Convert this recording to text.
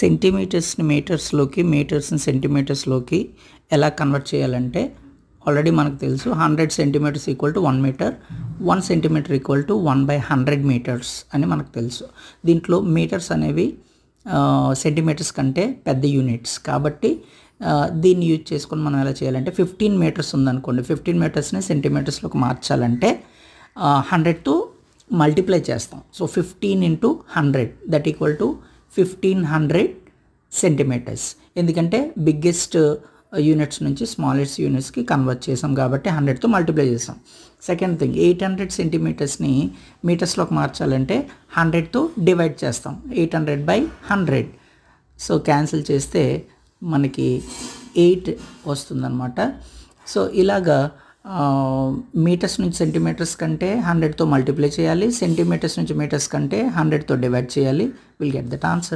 సెంటీమీటర్స్ని మీటర్స్లోకి, మీటర్స్ని సెంటీమీటర్స్లోకి ఎలా కన్వర్ట్ చేయాలంటే ఆల్రెడీ మనకు తెలుసు 100 centimetres equal to 1 metre, 1 centimetre equal to 1/100 metres అని మనకు తెలుసు. దీంట్లో మీటర్స్ అనేవి సెంటీమీటర్స్ కంటే పెద్ద యూనిట్స్ కాబట్టి దీన్ని యూజ్ చేసుకొని మనం ఎలా చేయాలంటే 15 మీటర్స్ ఉందనుకోండి, 15 మీటర్స్ని సెంటీమీటర్స్లోకి మార్చాలంటే 100తో మల్టిప్లై చేస్తాం. So 15 × 100 that equal to 1500 centimetres. ఎందుకంటే బిగ్గెస్ట్ యూనిట్స్ నుంచి స్మాలెస్ట్ యూనిట్స్కి కన్వర్ట్ చేసాం కాబట్టి 100తో మల్టిప్లై చేసాం. సెకండ్ థింగ్, 800 సెంటీమీటర్స్ని మీటర్స్లోకి మార్చాలంటే 100తో డివైడ్ చేస్తాం, 800/100. సో క్యాన్సిల్ చేస్తే మనకి 8 వస్తుందన్నమాట. సో ఇలాగా మీటర్స్ నుంచి సెంటీమీటర్స్ కంటే 100తో మల్టిప్లై చేయాలి, సెంటీమీటర్స్ నుంచి మీటర్స్ కంటే 100తో డివైడ్ చేయాలి. Will get that answer.